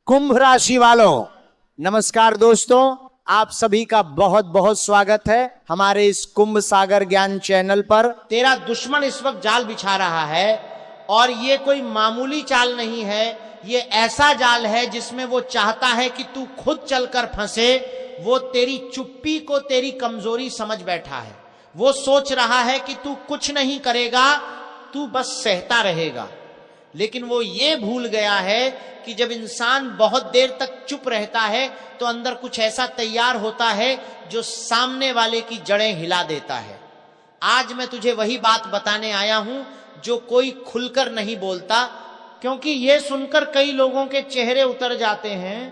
कुंभ राशि वालों, नमस्कार दोस्तों। आप सभी का बहुत बहुत स्वागत है हमारे इस कुंभ सागर ज्ञान चैनल पर। तेरा दुश्मन इस वक्त जाल बिछा रहा है और ये कोई मामूली चाल नहीं है, ये ऐसा जाल है जिसमें वो चाहता है कि तू खुद चलकर फंसे। वो तेरी चुप्पी को तेरी कमजोरी समझ बैठा है। वो सोच रहा है कि तू कुछ नहीं करेगा, तू बस सहता रहेगा। लेकिन वो ये भूल गया है कि जब इंसान बहुत देर तक चुप रहता है तो अंदर कुछ ऐसा तैयार होता है जो सामने वाले की जड़ें हिला देता है। आज मैं तुझे वही बात बताने आया हूं जो कोई खुलकर नहीं बोलता, क्योंकि ये सुनकर कई लोगों के चेहरे उतर जाते हैं।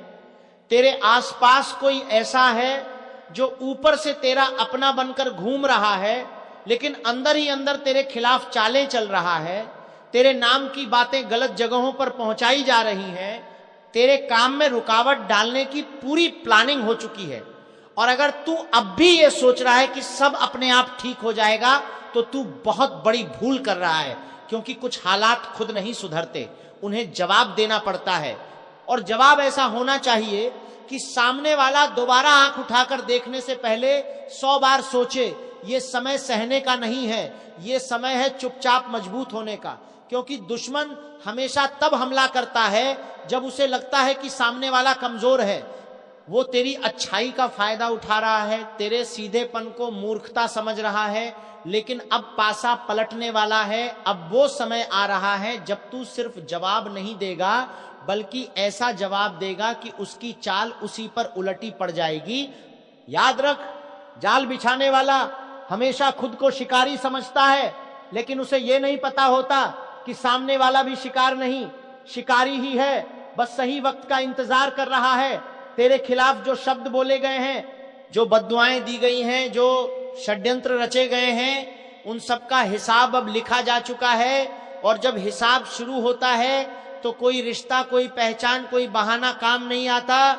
तेरे आसपास कोई ऐसा है जो ऊपर से तेरा अपना बनकर घूम रहा है, लेकिन अंदर ही अंदर तेरे खिलाफ चालें चल रहा है। तेरे नाम की बातें गलत जगहों पर पहुंचाई जा रही हैं। तेरे काम में रुकावट डालने की पूरी प्लानिंग हो चुकी है। और अगर तू अब भी ये सोच रहा है कि सब अपने आप ठीक हो जाएगा तो तू बहुत बड़ी भूल कर रहा है, क्योंकि कुछ हालात खुद नहीं सुधरते, उन्हें जवाब देना पड़ता है। और जवाब ऐसा होना चाहिए कि सामने वाला दोबारा आंख उठाकर देखने से पहले 100 बार सोचे। ये समय सहने का नहीं है, ये समय है चुपचाप मजबूत होने का। क्योंकि दुश्मन हमेशा तब हमला करता है जब उसे लगता है कि सामने वाला कमजोर है। वो तेरी अच्छाई का फायदा उठा रहा है, तेरे सीधेपन को मूर्खता समझ रहा है। लेकिन अब पासा पलटने वाला है। अब वो समय आ रहा है जब तू सिर्फ जवाब नहीं देगा, बल्कि ऐसा जवाब देगा कि उसकी चाल उसी पर उलटी पड़ जाएगी। याद रख, जाल बिछाने वाला हमेशा खुद को शिकारी समझता है, लेकिन उसे यह नहीं पता होता कि सामने वाला भी शिकार नहीं, शिकारी ही है, बस सही वक्त का इंतजार कर रहा है। तेरे खिलाफ जो शब्द बोले गए हैं, जो बद्दुआएं दी गई हैं, जो षड्यंत्र रचे गए हैं, उन सब का हिसाब अब लिखा जा चुका है। और जब हिसाब शुरू होता है तो कोई रिश्ता, कोई पहचान, कोई बहाना काम नहीं आता।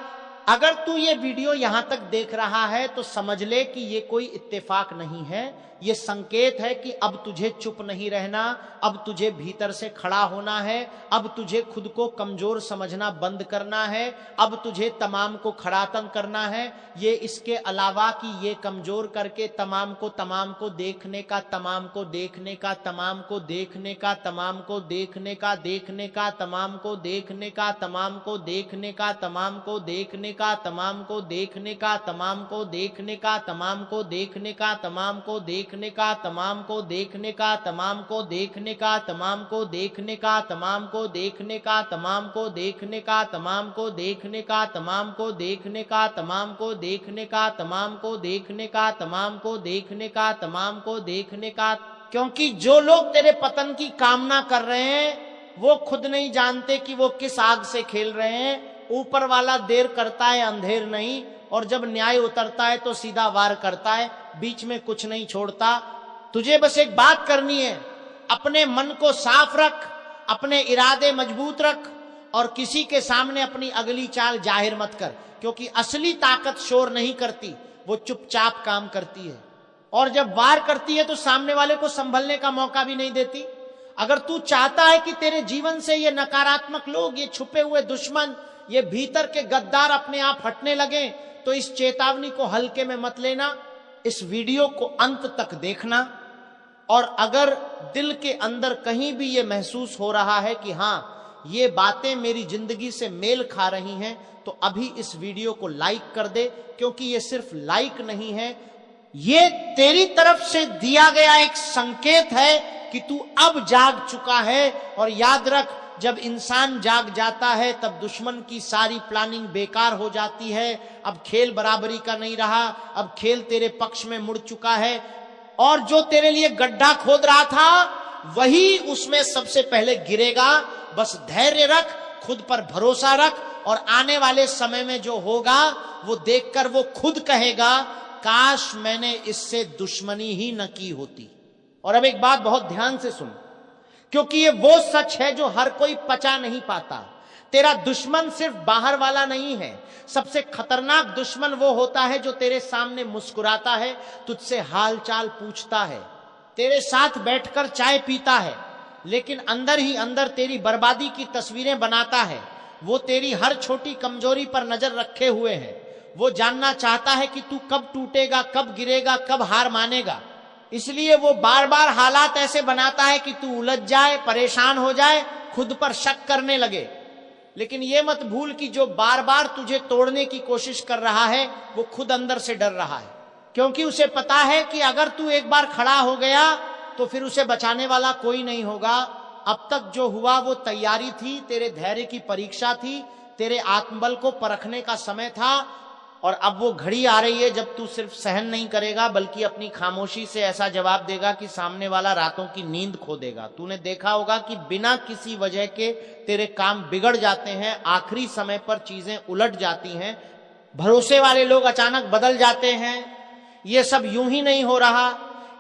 अगर तू ये वीडियो यहां तक देख रहा है तो समझ ले कि ये कोई इत्तेफाक नहीं है, ये संकेत है कि अब तुझे चुप नहीं रहना, अब तुझे भीतर से खड़ा होना है, अब तुझे खुद को कमजोर समझना बंद करना है, अब तुझे तमाम को खड़ातन करना है। ये इसके अलावा कि ये कमजोर करके तमाम को देखने का, तमाम को देखने का, तमाम को देखने का, तमाम को देखने का, देखने का, तमाम को देखने का, तमाम को देखने का, तमाम को देखने का, तमाम को देखने का, तमाम को देखने का, तमाम को देखने का, तमाम को देखने का, तमाम को देखने का, तमाम को देखने का, तमाम को देखने का, तमाम को देखने का, तमाम को देखने का, तमाम को देखने का, तमाम को देखने का, तमाम को देखने का, तमाम को देखने का, तमाम को देखने का, तमाम को देखने का। क्योंकि जो लोग तेरे पतन की कामना कर रहे हैं वो खुद नहीं जानते कि वो किस आग से खेल रहे हैं। ऊपर वाला देर करता है, अंधेर नहीं, और जब न्याय उतरता है तो सीधा वार करता है, बीच में कुछ नहीं छोड़ता। तुझे बस एक बात करनी है, अपने मन को साफ रख, अपने इरादे मजबूत रख और किसी के सामने अपनी अगली चाल जाहिर मत कर। क्योंकि असली ताकत शोर नहीं करती, वो चुपचाप काम करती है। और जब वार करती है तो सामने वाले को संभलने का मौका भी नहीं देती। अगर तू चाहता है कि तेरे जीवन से ये नकारात्मक लोग, ये छुपे हुए दुश्मन, ये भीतर के गद्दार अपने आप हटने लगे, तो इस चेतावनी को हल्के में मत लेना। इस वीडियो को अंत तक देखना। और अगर दिल के अंदर कहीं भी ये महसूस हो रहा है कि हाँ, ये बातें मेरी जिंदगी से मेल खा रही हैं, तो अभी इस वीडियो को लाइक कर दे। क्योंकि ये सिर्फ लाइक नहीं है, ये तेरी तरफ से दिया गया एक संकेत है कि तू अब जाग चुका है। और याद रख, जब इंसान जाग जाता है तब दुश्मन की सारी प्लानिंग बेकार हो जाती है। अब खेल बराबरी का नहीं रहा, अब खेल तेरे पक्ष में मुड़ चुका है। और जो तेरे लिए गड्ढा खोद रहा था वही उसमें सबसे पहले गिरेगा। बस धैर्य रख, खुद पर भरोसा रख, और आने वाले समय में जो होगा वो देखकर वो खुद कहेगा, काश मैंने इससे दुश्मनी ही न की होती। और अब एक बात बहुत ध्यान से सुन, क्योंकि ये वो सच है जो हर कोई पचा नहीं पाता। तेरा दुश्मन सिर्फ बाहर वाला नहीं है। सबसे खतरनाक दुश्मन वो होता है जो तेरे सामने मुस्कुराता है, तुझसे हाल चाल पूछता है, तेरे साथ बैठकर चाय पीता है, लेकिन अंदर ही अंदर तेरी बर्बादी की तस्वीरें बनाता है। वो तेरी हर छोटी कमजोरी पर नजर रखे हुए है। वो जानना चाहता है कि तू कब टूटेगा, कब गिरेगा, कब हार मानेगा। इसलिए वो बार बार हालात ऐसे बनाता है कि तू उलझ जाए, परेशान हो जाए, खुद पर शक करने लगे। लेकिन ये मत भूल कि जो बार बार तुझे तोड़ने की कोशिश कर रहा है वो खुद अंदर से डर रहा है, क्योंकि उसे पता है कि अगर तू एक बार खड़ा हो गया तो फिर उसे बचाने वाला कोई नहीं होगा। अब तक जो हुआ वो तैयारी थी, तेरे धैर्य की परीक्षा थी, तेरे आत्मबल को परखने का समय था। और अब वो घड़ी आ रही है जब तू सिर्फ सहन नहीं करेगा बल्कि अपनी खामोशी से ऐसा जवाब देगा कि सामने वाला रातों की नींद खो देगा। तूने देखा होगा कि बिना किसी वजह के तेरे काम बिगड़ जाते हैं, आखिरी समय पर चीजें उलट जाती हैं, भरोसे वाले लोग अचानक बदल जाते हैं। ये सब यूं ही नहीं हो रहा,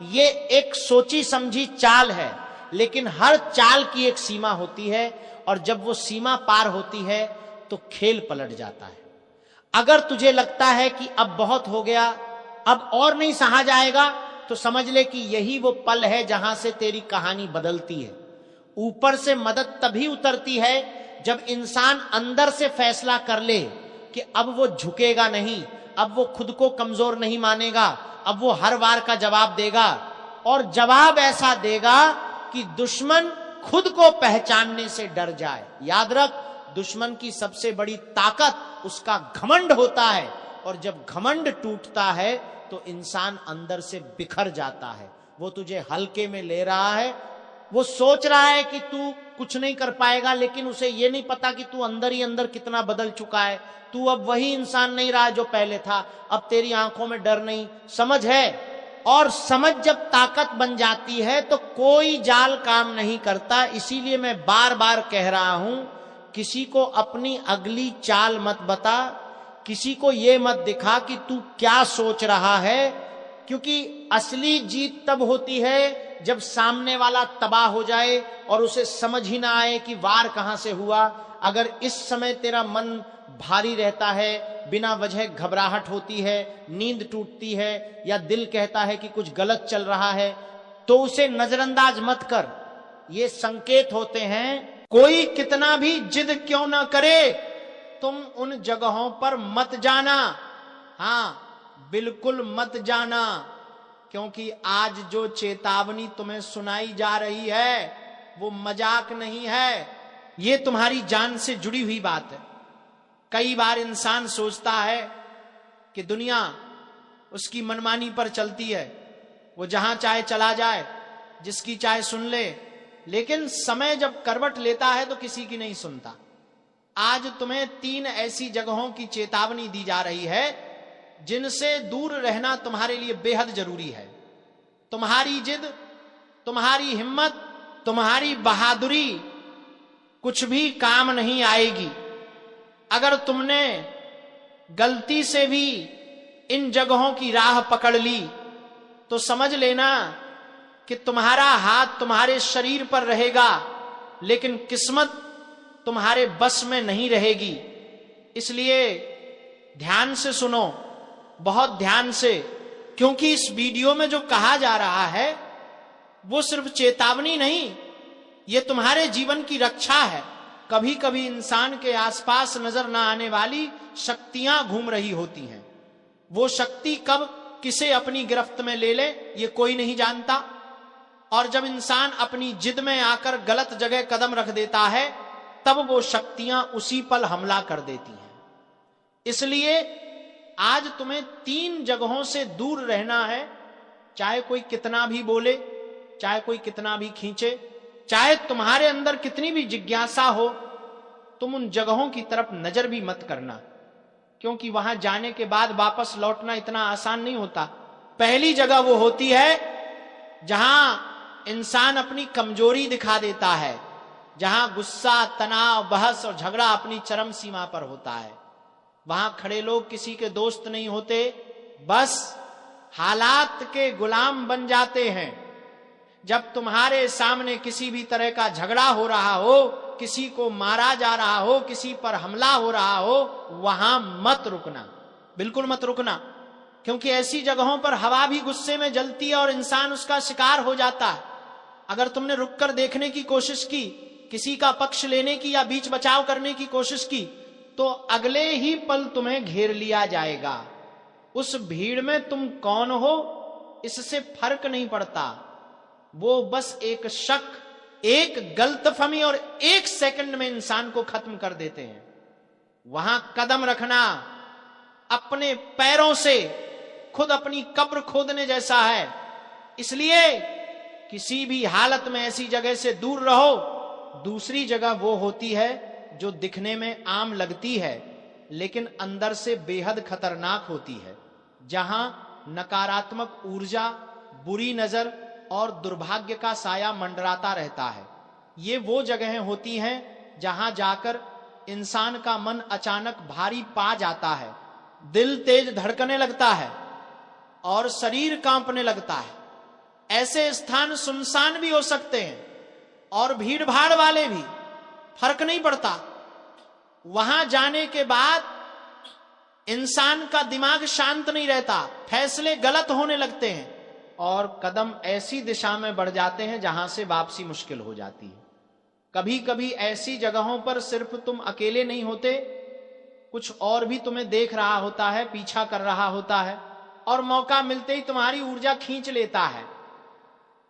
ये एक सोची समझी चाल है। लेकिन हर चाल की एक सीमा होती है और जब वो सीमा पार होती है तो खेल पलट जाता है। अगर तुझे लगता है कि अब बहुत हो गया, अब और नहीं सहा जाएगा, तो समझ ले कि यही वो पल है जहां से तेरी कहानी बदलती है। ऊपर से मदद तभी उतरती है जब इंसान अंदर से फैसला कर ले कि अब वो झुकेगा नहीं, अब वो खुद को कमजोर नहीं मानेगा, अब वो हर वार का जवाब देगा। और जवाब ऐसा देगा कि दुश्मन खुद को पहचानने से डर जाए। याद रख, दुश्मन की सबसे बड़ी ताकत उसका घमंड होता है, और जब घमंड टूटता है तो इंसान अंदर से बिखर जाता है। वो तुझे हल्के में ले रहा है, वो सोच रहा है कि तू कुछ नहीं कर पाएगा, लेकिन उसे ये नहीं पता कि तू अंदर ही अंदर कितना बदल चुका है। तू अब वही इंसान नहीं रहा जो पहले था। अब तेरी आंखों में डर नहीं, समझ है। और समझ जब ताकत बन जाती है तो कोई जाल काम नहीं करता। इसीलिए मैं बार बार कह रहा हूं, किसी को अपनी अगली चाल मत बता, किसी को यह मत दिखा कि तू क्या सोच रहा है, क्योंकि असली जीत तब होती है जब सामने वाला तबाह हो जाए और उसे समझ ही ना आए कि वार कहां से हुआ। अगर इस समय तेरा मन भारी रहता है, बिना वजह घबराहट होती है, नींद टूटती है, या दिल कहता है कि कुछ गलत चल रहा है, तो उसे नजरअंदाज मत कर। ये संकेत होते हैं। कोई कितना भी जिद क्यों ना करे, तुम उन जगहों पर मत जाना। हां, बिल्कुल मत जाना, क्योंकि आज जो चेतावनी तुम्हें सुनाई जा रही है वो मजाक नहीं है, ये तुम्हारी जान से जुड़ी हुई बात है। कई बार इंसान सोचता है कि दुनिया उसकी मनमानी पर चलती है, वो जहां चाहे चला जाए, जिसकी चाहे सुन ले, लेकिन समय जब करवट लेता है तो किसी की नहीं सुनता। आज तुम्हें 3 ऐसी जगहों की चेतावनी दी जा रही है जिनसे दूर रहना तुम्हारे लिए बेहद जरूरी है। तुम्हारी जिद, तुम्हारी हिम्मत, तुम्हारी बहादुरी कुछ भी काम नहीं आएगी। अगर तुमने गलती से भी इन जगहों की राह पकड़ ली तो समझ लेना कि तुम्हारा हाथ तुम्हारे शरीर पर रहेगा, लेकिन किस्मत तुम्हारे बस में नहीं रहेगी। इसलिए ध्यान से सुनो, बहुत ध्यान से, क्योंकि इस वीडियो में जो कहा जा रहा है वो सिर्फ चेतावनी नहीं, ये तुम्हारे जीवन की रक्षा है। कभी कभी इंसान के आसपास नजर ना आने वाली शक्तियां घूम रही होती हैं। वो शक्ति कब किसे अपनी गिरफ्त में ले ले ये कोई नहीं जानता, और जब इंसान अपनी जिद में आकर गलत जगह कदम रख देता है तब वो शक्तियां उसी पल हमला कर देती हैं। इसलिए आज तुम्हें 3 जगहों से दूर रहना है। चाहे कोई कितना भी बोले, चाहे कोई कितना भी खींचे, चाहे तुम्हारे अंदर कितनी भी जिज्ञासा हो, तुम उन जगहों की तरफ नजर भी मत करना, क्योंकि वहां जाने के बाद वापस लौटना इतना आसान नहीं होता। पहली जगह वो होती है जहां इंसान अपनी कमजोरी दिखा देता है, जहां गुस्सा, तनाव, बहस और झगड़ा अपनी चरम सीमा पर होता है। वहां खड़े लोग किसी के दोस्त नहीं होते, बस हालात के गुलाम बन जाते हैं। जब तुम्हारे सामने किसी भी तरह का झगड़ा हो रहा हो, किसी को मारा जा रहा हो, किसी पर हमला हो रहा हो, वहां मत रुकना, बिल्कुल मत रुकना, क्योंकि ऐसी जगहों पर हवा भी गुस्से में जलती है और इंसान उसका शिकार हो जाता है। अगर तुमने रुककर देखने की कोशिश की किसी का पक्ष लेने की या बीच बचाव करने की कोशिश की तो अगले ही पल तुम्हें घेर लिया जाएगा। उस भीड़ में तुम कौन हो इससे फर्क नहीं पड़ता, वो बस एक शक, एक गलतफहमी और एक सेकंड में इंसान को खत्म कर देते हैं। वहां कदम रखना अपने पैरों से खुद अपनी कब्र खोदने जैसा है। इसलिए किसी भी हालत में ऐसी जगह से दूर रहो। दूसरी जगह वो होती है जो दिखने में आम लगती है लेकिन अंदर से बेहद खतरनाक होती है, जहां नकारात्मक ऊर्जा, बुरी नजर और दुर्भाग्य का साया मंडराता रहता है। ये वो जगहें होती हैं जहां जाकर इंसान का मन अचानक भारी पा जाता है, दिल तेज धड़कने लगता है और शरीर कांपने लगता है। ऐसे स्थान सुनसान भी हो सकते हैं और भीड़ भाड़ वाले भी, फर्क नहीं पड़ता। वहां जाने के बाद इंसान का दिमाग शांत नहीं रहता, फैसले गलत होने लगते हैं और कदम ऐसी दिशा में बढ़ जाते हैं जहां से वापसी मुश्किल हो जाती है। कभी कभी ऐसी जगहों पर सिर्फ तुम अकेले नहीं होते, कुछ और भी तुम्हें देख रहा होता है, पीछा कर रहा होता है और मौका मिलते ही तुम्हारी ऊर्जा खींच लेता है।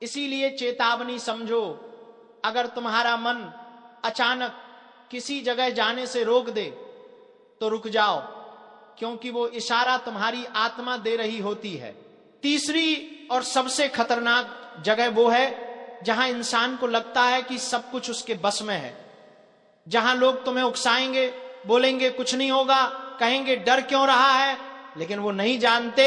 इसीलिए चेतावनी समझो, अगर तुम्हारा मन अचानक किसी जगह जाने से रोक दे तो रुक जाओ, क्योंकि वो इशारा तुम्हारी आत्मा दे रही होती है। तीसरी और सबसे खतरनाक जगह वो है जहां इंसान को लगता है कि सब कुछ उसके बस में है, जहां लोग तुम्हें उकसाएंगे, बोलेंगे कुछ नहीं होगा, कहेंगे डर क्यों रहा है, लेकिन वो नहीं जानते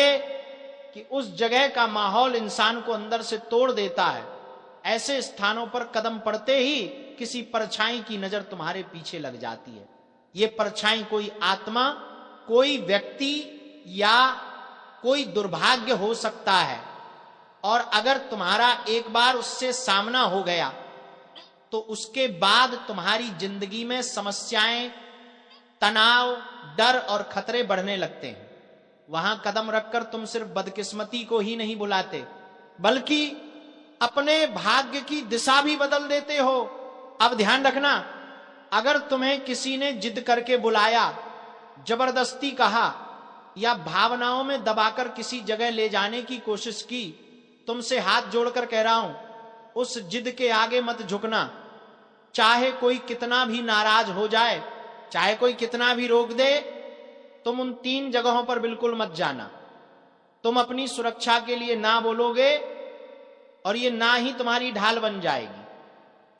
कि उस जगह का माहौल इंसान को अंदर से तोड़ देता है। ऐसे स्थानों पर कदम पड़ते ही किसी परछाई की नजर तुम्हारे पीछे लग जाती है। ये परछाई कोई आत्मा, कोई व्यक्ति या कोई दुर्भाग्य हो सकता है, और अगर तुम्हारा एक बार उससे सामना हो गया तो उसके बाद तुम्हारी जिंदगी में समस्याएं, तनाव, डर और खतरे बढ़ने लगते हैं। वहां कदम रखकर तुम सिर्फ बदकिस्मती को ही नहीं बुलाते, बल्कि अपने भाग्य की दिशा भी बदल देते हो। अब ध्यान रखना, अगर तुम्हें किसी ने जिद करके बुलाया, जबरदस्ती कहा या भावनाओं में दबाकर किसी जगह ले जाने की कोशिश की, तुमसे हाथ जोड़कर कह रहा हूं, उस जिद के आगे मत झुकना। चाहे कोई कितना भी नाराज हो जाए, चाहे कोई कितना भी रोक दे, तुम उन 3 जगहों पर बिल्कुल मत जाना। तुम अपनी सुरक्षा के लिए ना बोलोगे और ये ना ही तुम्हारी ढाल बन जाएगी,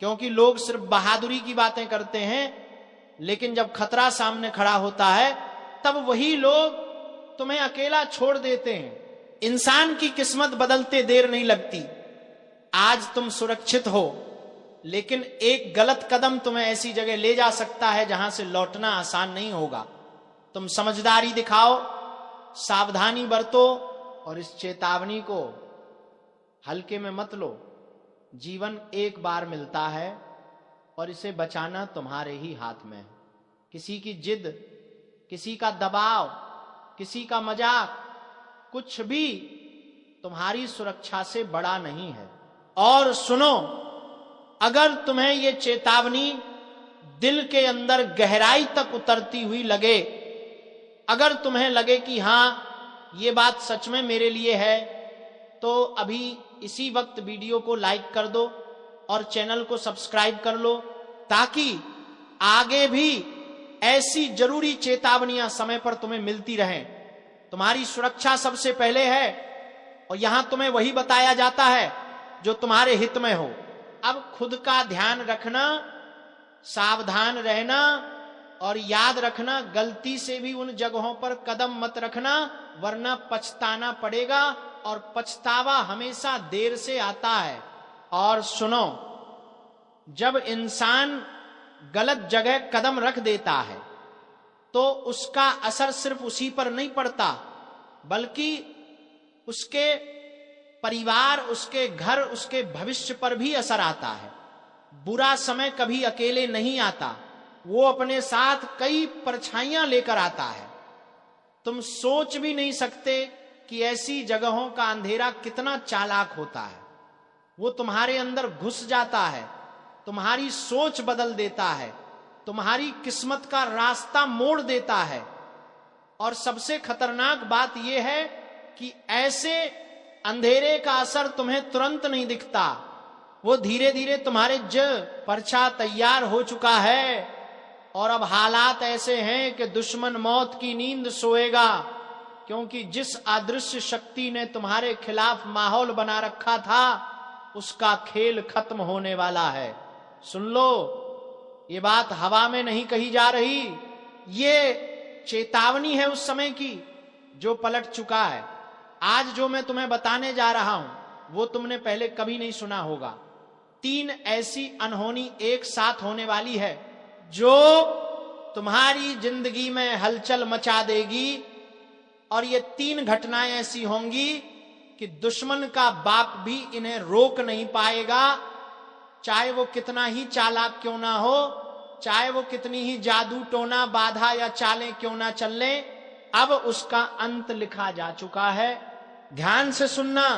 क्योंकि लोग सिर्फ बहादुरी की बातें करते हैं, लेकिन जब खतरा सामने खड़ा होता है तब वही लोग तुम्हें अकेला छोड़ देते हैं। इंसान की किस्मत बदलते देर नहीं लगती। आज तुम सुरक्षित हो, लेकिन एक गलत कदम तुम्हें ऐसी जगह ले जा सकता है जहां से लौटना आसान नहीं होगा। तुम समझदारी दिखाओ, सावधानी बरतो और इस चेतावनी को हल्के में मत लो। जीवन एक बार मिलता है और इसे बचाना तुम्हारे ही हाथ में है। किसी की जिद, किसी का दबाव, किसी का मजाक, कुछ भी तुम्हारी सुरक्षा से बड़ा नहीं है। और सुनो, अगर तुम्हें यह चेतावनी दिल के अंदर गहराई तक उतरती हुई लगे, अगर तुम्हें लगे कि हां ये बात सच में मेरे लिए है, तो अभी इसी वक्त वीडियो को लाइक कर दो और चैनल को सब्सक्राइब कर लो, ताकि आगे भी ऐसी जरूरी चेतावनियां समय पर तुम्हें मिलती रहें। तुम्हारी सुरक्षा सबसे पहले है और यहां तुम्हें वही बताया जाता है जो तुम्हारे हित में हो। अब खुद का ध्यान रखना, सावधान रहना और याद रखना, गलती से भी उन जगहों पर कदम मत रखना, वरना पछताना पड़ेगा और पछतावा हमेशा देर से आता है। और सुनो, जब इंसान गलत जगह कदम रख देता है तो उसका असर सिर्फ उसी पर नहीं पड़ता, बल्कि उसके परिवार, उसके घर, उसके भविष्य पर भी असर आता है। बुरा समय कभी अकेले नहीं आता, वो अपने साथ कई परछाइयां लेकर आता है। तुम सोच भी नहीं सकते कि ऐसी जगहों का अंधेरा कितना चालाक होता है। वो तुम्हारे अंदर घुस जाता है तुम्हारी सोच बदल देता है, तुम्हारी किस्मत का रास्ता मोड़ देता है। और सबसे खतरनाक बात यह है कि ऐसे अंधेरे का असर तुम्हें तुरंत नहीं दिखता, वो धीरे धीरे तुम्हारे पर्चा तैयार हो चुका है। और अब हालात ऐसे हैं कि दुश्मन मौत की नींद सोएगा, क्योंकि जिस अदृश्य शक्ति ने तुम्हारे खिलाफ माहौल बना रखा था उसका खेल खत्म होने वाला है। सुन लो, ये बात हवा में नहीं कही जा रही, ये चेतावनी है उस समय की जो पलट चुका है। आज जो मैं तुम्हें बताने जा रहा हूं वो तुमने पहले कभी नहीं सुना होगा। 3 ऐसी अनहोनी एक साथ होने वाली है जो तुम्हारी जिंदगी में हलचल मचा देगी। और ये 3 घटनाएं ऐसी होंगी कि दुश्मन का बाप भी इन्हें रोक नहीं पाएगा, चाहे वो कितना ही चालाक क्यों ना हो, चाहे वो कितनी ही जादू टोना बाधा या चालें क्यों ना चले। अब उसका अंत लिखा जा चुका है। ध्यान से सुनना,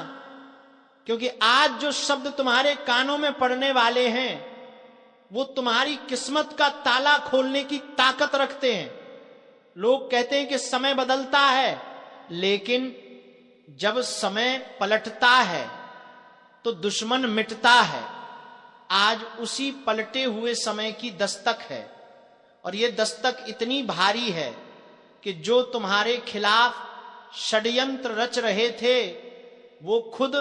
क्योंकि आज जो शब्द तुम्हारे कानों में पड़ने वाले हैं वो तुम्हारी किस्मत का ताला खोलने की ताकत रखते हैं। लोग कहते हैं कि समय बदलता है, लेकिन जब समय पलटता है तो दुश्मन मिटता है। आज उसी पलटे हुए समय की दस्तक है, और यह दस्तक इतनी भारी है कि जो तुम्हारे खिलाफ षड्यंत्र रच रहे थे वो खुद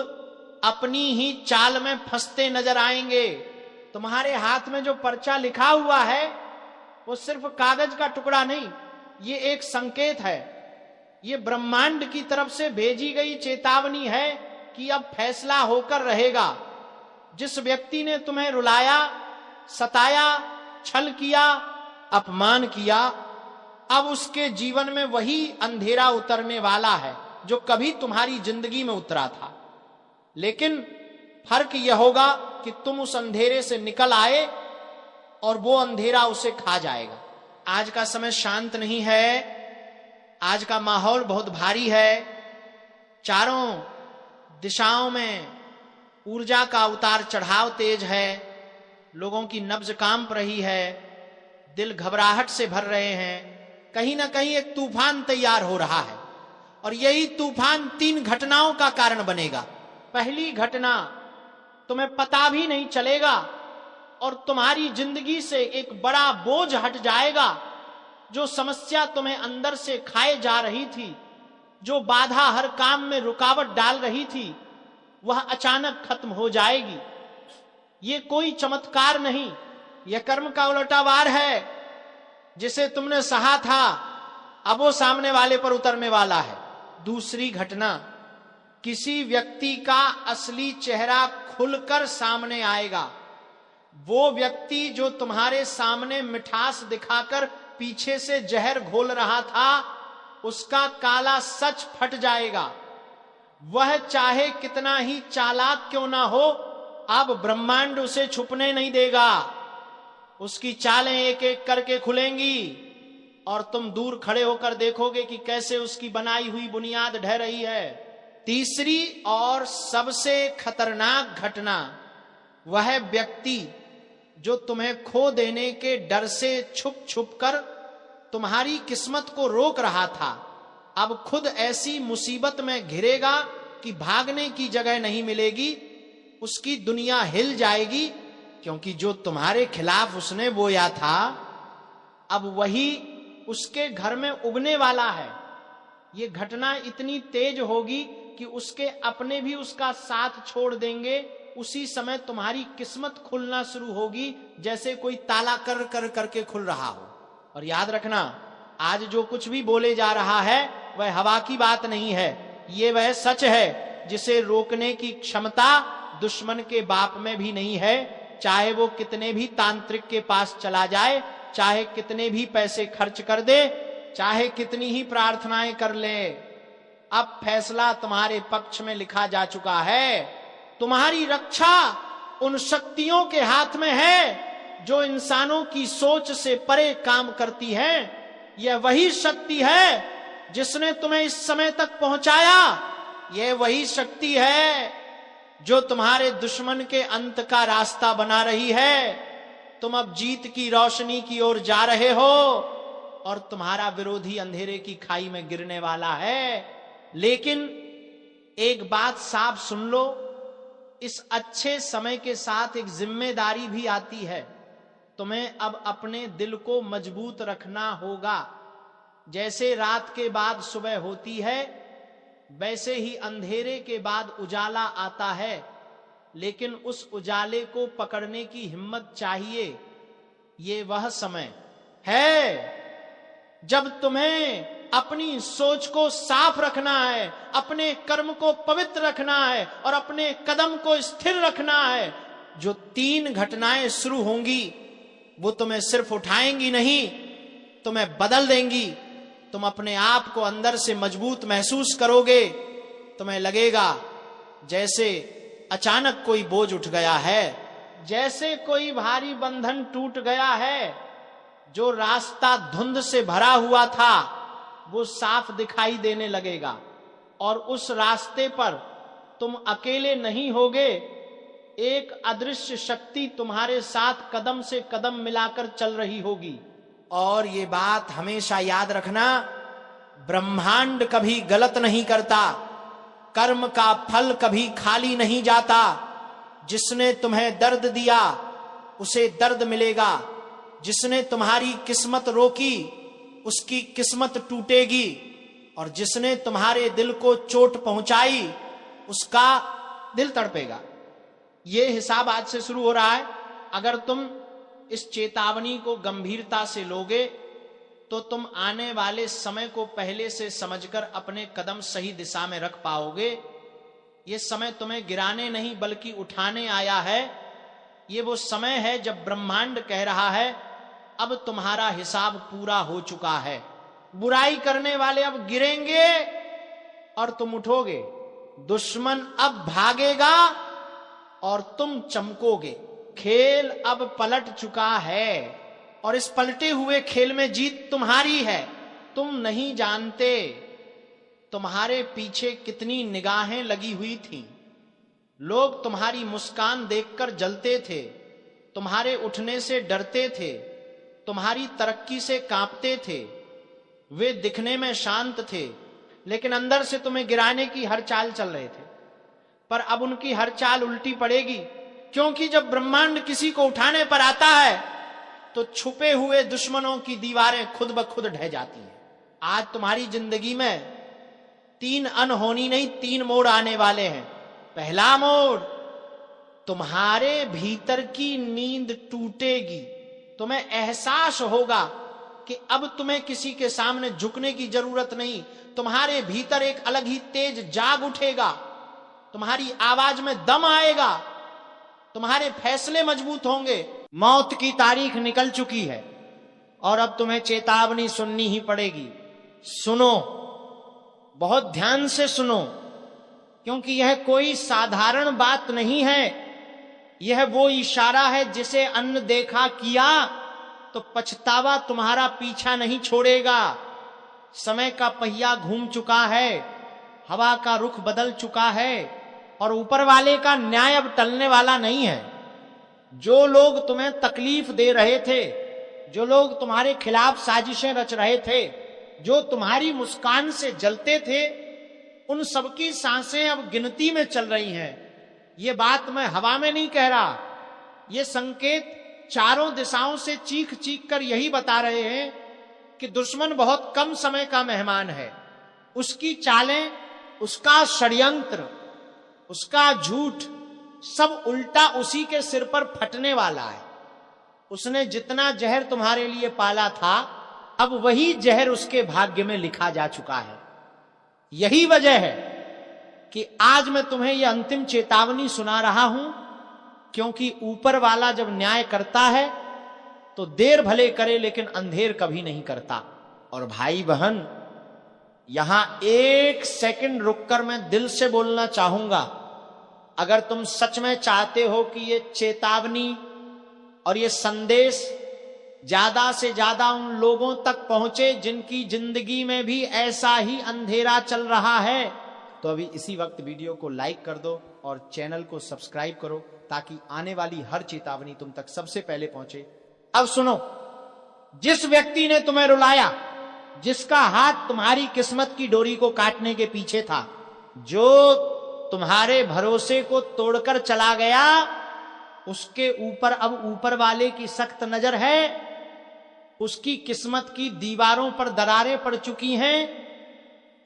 अपनी ही चाल में फंसते नजर आएंगे। तुम्हारे हाथ में जो पर्चा लिखा हुआ है वो सिर्फ कागज का टुकड़ा नहीं, ये एक संकेत है, ये ब्रह्मांड की तरफ से भेजी गई चेतावनी है कि अब फैसला होकर रहेगा। जिस व्यक्ति ने तुम्हें रुलाया, सताया, छल किया, अपमान किया, अब उसके जीवन में वही अंधेरा उतरने वाला है जो कभी तुम्हारी जिंदगी में उतरा था। लेकिन फर्क यह होगा कि तुम उस अंधेरे से निकल आए और वो अंधेरा उसे खा जाएगा। आज का समय शांत नहीं है, आज का माहौल बहुत भारी है। चारों दिशाओं में ऊर्जा का उतार चढ़ाव तेज है, लोगों की नब्ज कांप रही है, दिल घबराहट से भर रहे हैं। कहीं ना कहीं एक तूफान तैयार हो रहा है, और यही तूफान 3 घटनाओं का कारण बनेगा। पहली घटना, तुम्हें पता भी नहीं चलेगा और तुम्हारी जिंदगी से एक बड़ा बोझ हट जाएगा। जो समस्या तुम्हें अंदर से खाए जा रही थी, जो बाधा हर काम में रुकावट डाल रही थी, वह अचानक खत्म हो जाएगी। ये कोई चमत्कार नहीं, यह कर्म का उलटावार है। जिसे तुमने सहा था अब वो सामने वाले पर उतरने वाला है। दूसरी घटना, किसी व्यक्ति का असली चेहरा खुलकर सामने आएगा। वो व्यक्ति जो तुम्हारे सामने मिठास दिखाकर पीछे से जहर घोल रहा था, उसका काला सच फट जाएगा। वह चाहे कितना ही चालाक क्यों ना हो, अब ब्रह्मांड उसे छुपने नहीं देगा। उसकी चालें एक एक करके खुलेंगी और तुम दूर खड़े होकर देखोगे कि कैसे उसकी बनाई हुई बुनियाद ढह रही है। तीसरी और सबसे खतरनाक घटना, वह व्यक्ति जो तुम्हें खो देने के डर से छुप छुप कर तुम्हारी किस्मत को रोक रहा था, अब खुद ऐसी मुसीबत में घिरेगा कि भागने की जगह नहीं मिलेगी। उसकी दुनिया हिल जाएगी, क्योंकि जो तुम्हारे खिलाफ उसने बोया था अब वही उसके घर में उगने वाला है। ये घटना इतनी तेज होगी कि उसके अपने भी उसका साथ छोड़ देंगे। उसी समय तुम्हारी किस्मत खुलना शुरू होगी, जैसे कोई ताला कर कर करके खुल रहा हो। और याद रखना, आज जो कुछ भी बोले जा रहा है वह हवा की बात नहीं है, ये वह सच है जिसे रोकने की क्षमता दुश्मन के बाप में भी नहीं है। चाहे वो कितने भी तांत्रिक के पास चला जाए, चाहे कितने भी पैसे खर्च कर दे, चाहे कितनी ही प्रार्थनाएं कर ले, अब फैसला तुम्हारे पक्ष में लिखा जा चुका है। तुम्हारी रक्षा उन शक्तियों के हाथ में है जो इंसानों की सोच से परे काम करती हैं। यह वही शक्ति है जिसने तुम्हें इस समय तक पहुंचाया। यह वही शक्ति है जो तुम्हारे दुश्मन के अंत का रास्ता बना रही है। तुम अब जीत की रोशनी की ओर जा रहे हो और तुम्हारा विरोधी अंधेरे की खाई में गिरने वाला है। लेकिन एक बात साफ सुन लो, इस अच्छे समय के साथ एक जिम्मेदारी भी आती है। तुम्हें अब अपने दिल को मजबूत रखना होगा। जैसे रात के बाद सुबह होती है, वैसे ही अंधेरे के बाद उजाला आता है, लेकिन उस उजाले को पकड़ने की हिम्मत चाहिए। ये वह समय है जब तुम्हें अपनी सोच को साफ रखना है, अपने कर्म को पवित्र रखना है और अपने कदम को स्थिर रखना है। जो 3 घटनाएं शुरू होंगी वो तुम्हें सिर्फ उठाएंगी नहीं, तुम्हें बदल देंगी। तुम अपने आप को अंदर से मजबूत महसूस करोगे। तुम्हें लगेगा जैसे अचानक कोई बोझ उठ गया है, जैसे कोई भारी बंधन टूट गया है। जो रास्ता धुंध से भरा हुआ था वो साफ दिखाई देने लगेगा और उस रास्ते पर तुम अकेले नहीं होगे। एक अदृश्य शक्ति तुम्हारे साथ कदम से कदम मिलाकर चल रही होगी। और ये बात हमेशा याद रखना, ब्रह्मांड कभी गलत नहीं करता, कर्म का फल कभी खाली नहीं जाता। जिसने तुम्हें दर्द दिया उसे दर्द मिलेगा, जिसने तुम्हारी किस्मत रोकी उसकी किस्मत टूटेगी, और जिसने तुम्हारे दिल को चोट पहुंचाई उसका दिल तड़पेगा। यह हिसाब आज से शुरू हो रहा है। अगर तुम इस चेतावनी को गंभीरता से लोगे तो तुम आने वाले समय को पहले से समझकर अपने कदम सही दिशा में रख पाओगे। ये समय तुम्हें गिराने नहीं बल्कि उठाने आया है। ये वो समय है जब ब्रह्मांड कह रहा है अब तुम्हारा हिसाब पूरा हो चुका है। बुराई करने वाले अब गिरेंगे और तुम उठोगे। दुश्मन अब भागेगा और तुम चमकोगे। खेल अब पलट चुका है और इस पलटे हुए खेल में जीत तुम्हारी है। तुम नहीं जानते तुम्हारे पीछे कितनी निगाहें लगी हुई थीं। लोग तुम्हारी मुस्कान देखकर जलते थे, तुम्हारे उठने से डरते थे, तुम्हारी तरक्की से कांपते थे। वे दिखने में शांत थे लेकिन अंदर से तुम्हें गिराने की हर चाल चल रहे थे। पर अब उनकी हर चाल उल्टी पड़ेगी, क्योंकि जब ब्रह्मांड किसी को उठाने पर आता है तो छुपे हुए दुश्मनों की दीवारें खुद ब खुद ढह जाती हैं। आज तुम्हारी जिंदगी में 3 अनहोनी नहीं 3 मोड़ आने वाले हैं। पहला मोड़, तुम्हारे भीतर की नींद टूटेगी। तुम्हें एहसास होगा कि अब तुम्हें किसी के सामने झुकने की जरूरत नहीं। तुम्हारे भीतर एक अलग ही तेज जाग उठेगा, तुम्हारी आवाज में दम आएगा, तुम्हारे फैसले मजबूत होंगे। मौत की तारीख निकल चुकी है और अब तुम्हें चेतावनी सुननी ही पड़ेगी। सुनो, बहुत ध्यान से सुनो, क्योंकि यह कोई साधारण बात नहीं है। यह वो इशारा है जिसे अनदेखा किया तो पछतावा तुम्हारा पीछा नहीं छोड़ेगा। समय का पहिया घूम चुका है, हवा का रुख बदल चुका है और ऊपर वाले का न्याय अब टलने वाला नहीं है। जो लोग तुम्हें तकलीफ दे रहे थे, जो लोग तुम्हारे खिलाफ साजिशें रच रहे थे, जो तुम्हारी मुस्कान से जलते थे, उन सबकी सांसें अब गिनती में चल रही हैं। ये बात मैं हवा में नहीं कह रहा, ये संकेत चारों दिशाओं से चीख चीख कर यही बता रहे हैं कि दुश्मन बहुत कम समय का मेहमान है। उसकी चालें, उसका षड्यंत्र, उसका झूठ सब उल्टा उसी के सिर पर फटने वाला है। उसने जितना जहर तुम्हारे लिए पाला था, अब वही जहर उसके भाग्य में लिखा जा चुका है। यही वजह है कि आज मैं तुम्हें यह अंतिम चेतावनी सुना रहा हूं, क्योंकि ऊपर वाला जब न्याय करता है तो देर भले करे लेकिन अंधेर कभी नहीं करता। और भाई बहन, यहां 1 सेकंड रुककर मैं दिल से बोलना चाहूंगा, अगर तुम सच में चाहते हो कि ये चेतावनी और ये संदेश ज्यादा से ज्यादा उन लोगों तक पहुंचे जिनकी जिंदगी में भी ऐसा ही अंधेरा चल रहा है, तो अभी इसी वक्त वीडियो को लाइक कर दो और चैनल को सब्सक्राइब करो, ताकि आने वाली हर चेतावनी तुम तक सबसे पहले पहुंचे। अब सुनो, जिस व्यक्ति ने तुम्हें रुलाया, जिसका हाथ तुम्हारी किस्मत की डोरी को काटने के पीछे था, जो तुम्हारे भरोसे को तोड़कर चला गया, उसके ऊपर अब ऊपर वाले की सख्त नजर है। उसकी किस्मत की दीवारों पर दरारें पड़ चुकी हैं,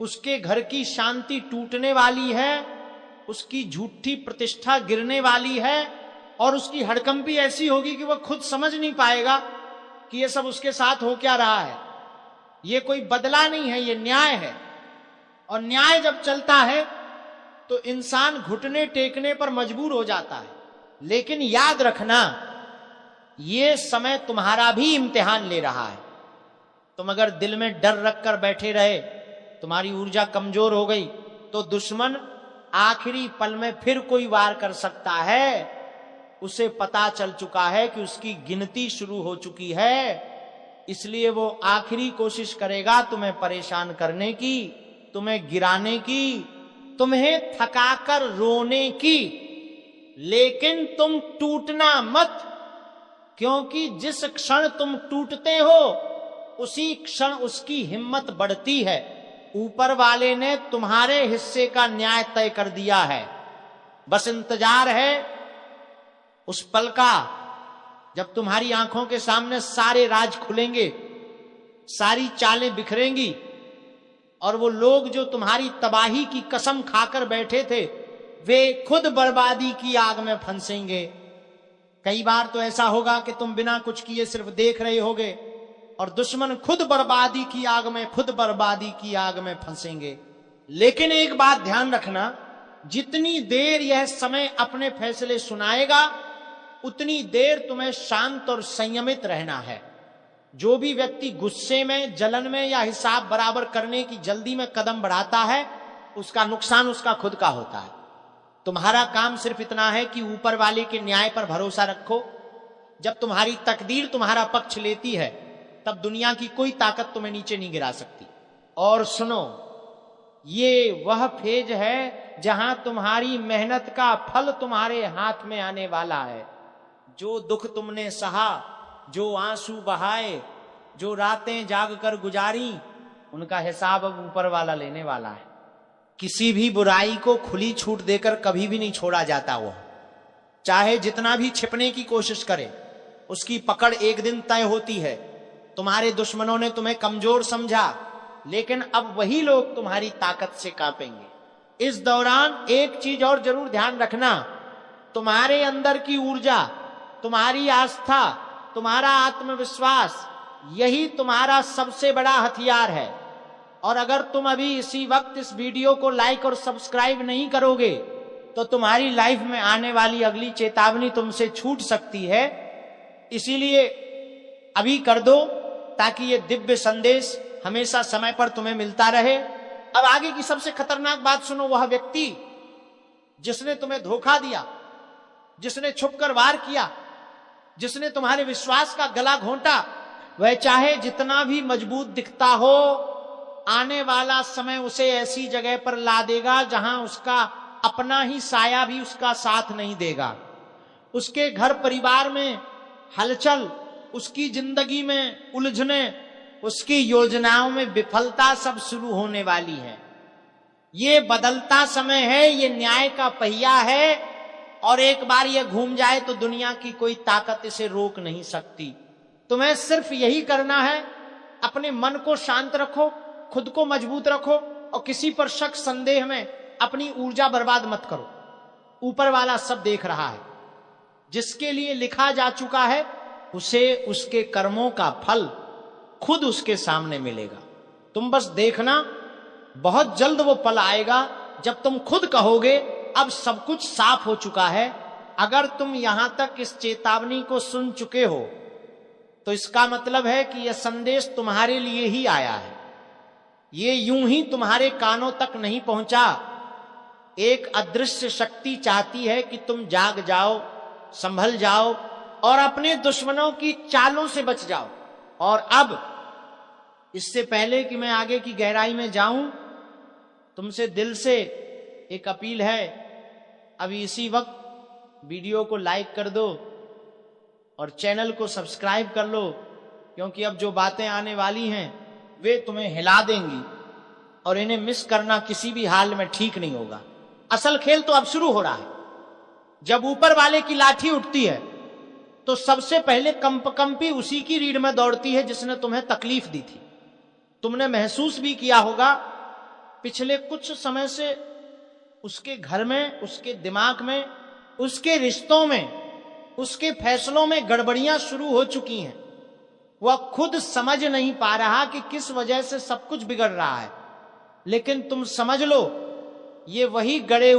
उसके घर की शांति टूटने वाली है, उसकी झूठी प्रतिष्ठा गिरने वाली है, और उसकी हड़कंपी ऐसी होगी कि वह खुद समझ नहीं पाएगा कि यह सब उसके साथ हो क्या रहा है। यह कोई बदला नहीं है, यह न्याय है। और न्याय जब चलता है तो इंसान घुटने टेकने पर मजबूर हो जाता है। लेकिन याद रखना, यह समय तुम्हारा भी इम्तिहान ले रहा है। तुम अगर दिल में डर रखकर बैठे रहे, तुम्हारी ऊर्जा कमजोर हो गई, तो दुश्मन आखिरी पल में फिर कोई वार कर सकता है। उसे पता चल चुका है कि उसकी गिनती शुरू हो चुकी है, इसलिए वो आखिरी कोशिश करेगा तुम्हें परेशान करने की, तुम्हें गिराने की, तुम्हें थकाकर रोने की। लेकिन तुम टूटना मत, क्योंकि जिस क्षण तुम टूटते हो उसी क्षण उसकी हिम्मत बढ़ती है। ऊपर वाले ने तुम्हारे हिस्से का न्याय तय कर दिया है। बस इंतजार है उस पल का जब तुम्हारी आंखों के सामने सारे राज खुलेंगे, सारी चालें बिखरेंगी, और वो लोग जो तुम्हारी तबाही की कसम खाकर बैठे थे, वे खुद बर्बादी की आग में फंसेंगे। कई बार तो ऐसा होगा कि तुम बिना कुछ किए सिर्फ देख रहे होगे, और दुश्मन खुद बर्बादी की आग में, खुद बर्बादी की आग में फंसेंगे। लेकिन एक बात ध्यान रखना, जितनी देर यह समय अपने फैसले सुनाएगा, उतनी देर तुम्हें शांत और संयमित रहना है। जो भी व्यक्ति गुस्से में, जलन में या हिसाब बराबर करने की जल्दी में कदम बढ़ाता है, उसका नुकसान उसका खुद का होता है। तुम्हारा काम सिर्फ इतना है कि ऊपर वाले के न्याय पर भरोसा रखो। जब तुम्हारी तकदीर तुम्हारा पक्ष लेती है, तब दुनिया की कोई ताकत तुम्हें नीचे नहीं गिरा सकती। और सुनो, ये वह फेज है जहां तुम्हारी मेहनत का फल तुम्हारे हाथ में आने वाला है। जो दुख तुमने सहा, जो आंसू बहाए, जो रातें जाग कर गुजारी, उनका हिसाब अब ऊपर वाला लेने वाला है। किसी भी बुराई को खुली छूट देकर कभी भी नहीं छोड़ा जाता। वो चाहे जितना भी छिपने की कोशिश करे, उसकी पकड़ एक दिन तय होती है। तुम्हारे दुश्मनों ने तुम्हें कमजोर समझा, लेकिन अब वही लोग तुम्हारी ताकत से कांपेंगे। इस दौरान एक चीज और जरूर ध्यान रखना, तुम्हारे अंदर की ऊर्जा, तुम्हारी आस्था, तुम्हारा आत्मविश्वास, यही तुम्हारा सबसे बड़ा हथियार है। और अगर तुम अभी इसी वक्त इस वीडियो को लाइक और सब्सक्राइब नहीं करोगे, तो तुम्हारी लाइफ में आने वाली अगली चेतावनी तुमसे छूट सकती है। इसीलिए अभी कर दो, ताकि ये दिव्य संदेश हमेशा समय पर तुम्हें मिलता रहे। अब आगे की सबसे खतरनाक बात सुनो। वह व्यक्ति जिसने तुम्हें धोखा दिया, जिसने छुपकर वार किया, जिसने तुम्हारे विश्वास का गला घोंटा, वह चाहे जितना भी मजबूत दिखता हो, आने वाला समय उसे ऐसी जगह पर ला देगा जहां उसका अपना ही साया भी उसका साथ नहीं देगा। उसके घर परिवार में हलचल, उसकी जिंदगी में उलझने, उसकी योजनाओं में विफलता सब शुरू होने वाली है। ये बदलता समय है, ये न्याय का पहिया है, और एक बार ये घूम जाए तो दुनिया की कोई ताकत इसे रोक नहीं सकती। तुम्हें सिर्फ यही करना है, अपने मन को शांत रखो, खुद को मजबूत रखो, और किसी पर शक संदेह में अपनी ऊर्जा बर्बाद मत करो। ऊपर वाला सब देख रहा है। जिसके लिए लिखा जा चुका है, उसे उसके कर्मों का फल खुद उसके सामने मिलेगा। तुम बस देखना, बहुत जल्द वो पल आएगा जब तुम खुद कहोगे अब सब कुछ साफ हो चुका है। अगर तुम यहां तक इस चेतावनी को सुन चुके हो, तो इसका मतलब है कि यह संदेश तुम्हारे लिए ही आया है। ये यूं ही तुम्हारे कानों तक नहीं पहुंचा। एक अदृश्य शक्ति चाहती है कि तुम जाग जाओ, संभल जाओ और अपने दुश्मनों की चालों से बच जाओ। और अब इससे पहले कि मैं आगे की गहराई में जाऊं, तुमसे दिल से एक अपील है। अभी इसी वक्त वीडियो को लाइक कर दो और चैनल को सब्सक्राइब कर लो, क्योंकि अब जो बातें आने वाली हैं वे तुम्हें हिला देंगी और इन्हें मिस करना किसी भी हाल में ठीक नहीं होगा। असल खेल तो अब शुरू हो रहा है। जब ऊपर वाले की लाठी उठती है तो सबसे पहले कंपी उसी की रीढ़ में दौड़ती है जिसने तुम्हें तकलीफ दी थी। तुमने महसूस भी किया होगा पिछले कुछ समय से उसके घर में, उसके दिमाग में, उसके रिश्तों में, उसके फैसलों में गड़बड़ियां शुरू हो चुकी हैं। वह खुद समझ नहीं पा रहा कि किस वजह से सब कुछ बिगड़ रहा है, लेकिन तुम समझ लो ये वही गड़े